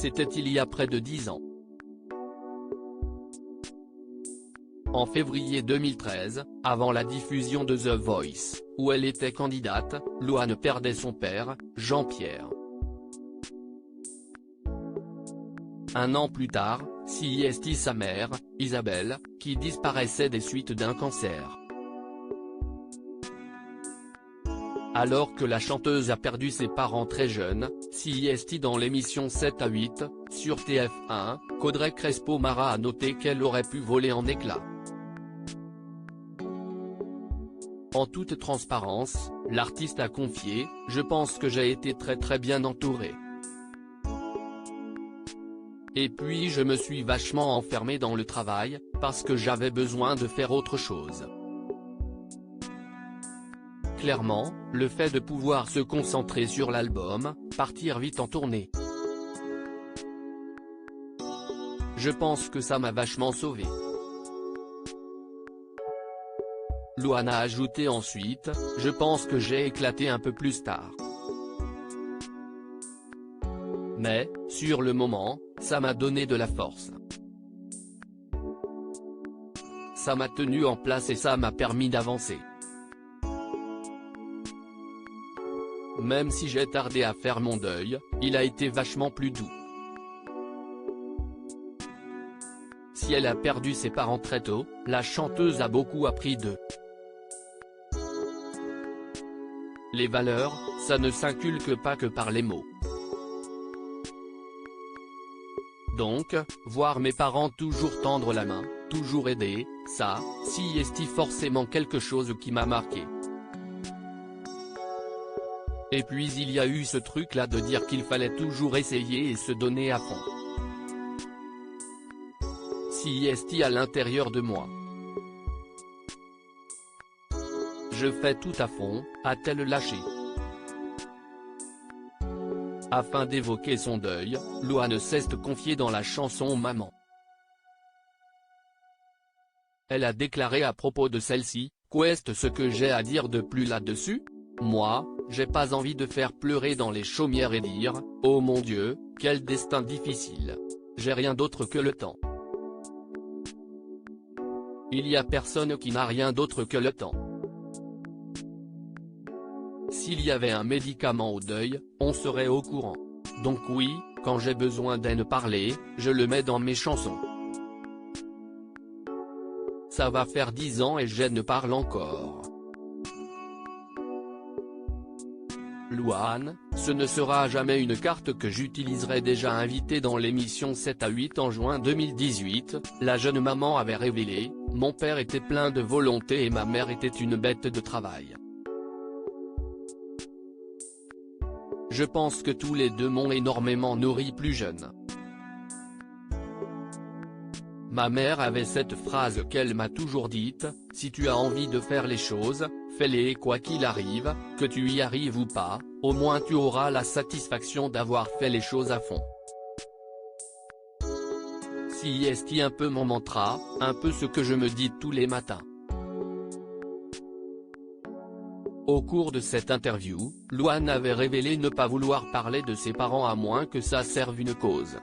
C'était il y a près de 10 ans. En février 2013, avant la diffusion de The Voice, où elle était candidate, Louane perdait son père, Jean-Pierre. Un an plus tard, CIST sa mère, Isabelle, qui disparaissait des suites d'un cancer. Alors que la chanteuse a perdu ses parents très jeunes, CIST dans l'émission 7 à 8, sur TF1, qu'Audrey Crespo-Mara a noté qu'elle aurait pu voler en éclats. En toute transparence, l'artiste a confié « Je pense que j'ai été très bien entouré. Et puis je me suis vachement enfermé dans le travail, parce que j'avais besoin de faire autre chose. » Clairement, le fait de pouvoir se concentrer sur l'album, partir vite en tournée. Je pense que ça m'a vachement sauvé. Louane a ajouté ensuite, je pense que j'ai éclaté un peu plus tard. Mais, sur le moment, ça m'a donné de la force. Ça m'a tenu en place et ça m'a permis d'avancer. Même si j'ai tardé à faire mon deuil, il a été vachement plus doux. Si elle a perdu ses parents très tôt, la chanteuse a beaucoup appris d'eux. Les valeurs, ça ne s'inculque pas que par les mots. Donc, voir mes parents toujours tendre la main, toujours aider, ça, c'est forcément quelque chose qui m'a marqué. Et puis il y a eu ce truc là de dire qu'il fallait toujours essayer et se donner à fond. C'est à l'intérieur de moi. Je fais tout à fond, a-t-elle lâché. Afin d'évoquer son deuil, Louane cesse de confier dans la chanson Maman. Elle a déclaré à propos de celle-ci, qu'est-ce ce que j'ai à dire de plus là-dessus? Moi, j'ai pas envie de faire pleurer dans les chaumières et dire, oh mon Dieu, quel destin difficile. J'ai rien d'autre que le temps. Il y a personne qui n'a rien d'autre que le temps. S'il y avait un médicament au deuil, on serait au courant. Donc oui, quand j'ai besoin d'en parler, je le mets dans mes chansons. Ça va faire 10 ans et je ne parle encore. Louane, ce ne sera jamais une carte que j'utiliserai. Déjà invitée dans l'émission 7 à 8 en juin 2018, la jeune maman avait révélé, mon père était plein de volonté et ma mère était une bête de travail. Je pense que tous les deux m'ont énormément nourri plus jeune. Ma mère avait cette phrase qu'elle m'a toujours dite, si tu as envie de faire les choses, fais-les quoi qu'il arrive, que tu y arrives ou pas, au moins tu auras la satisfaction d'avoir fait les choses à fond. C'est un peu mon mantra, un peu ce que je me dis tous les matins. Au cours de cette interview, Louane avait révélé ne pas vouloir parler de ses parents à moins que ça serve une cause.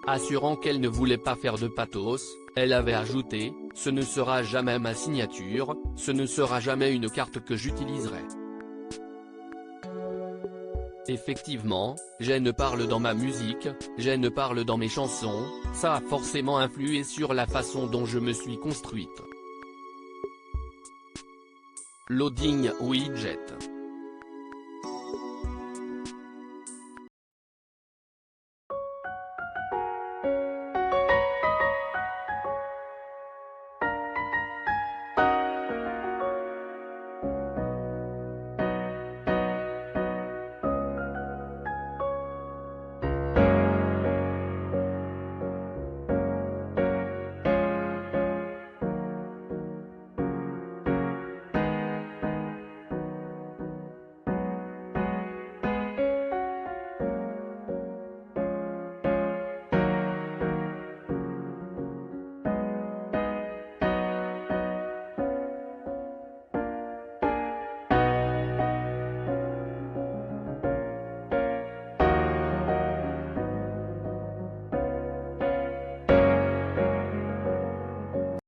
Assurant qu'elle ne voulait pas faire de pathos, elle avait ajouté, ce ne sera jamais ma signature, ce ne sera jamais une carte que j'utiliserai. Effectivement, j'en parle dans ma musique, j'en parle dans mes chansons, ça a forcément influé sur la façon dont je me suis construite. Loading widget.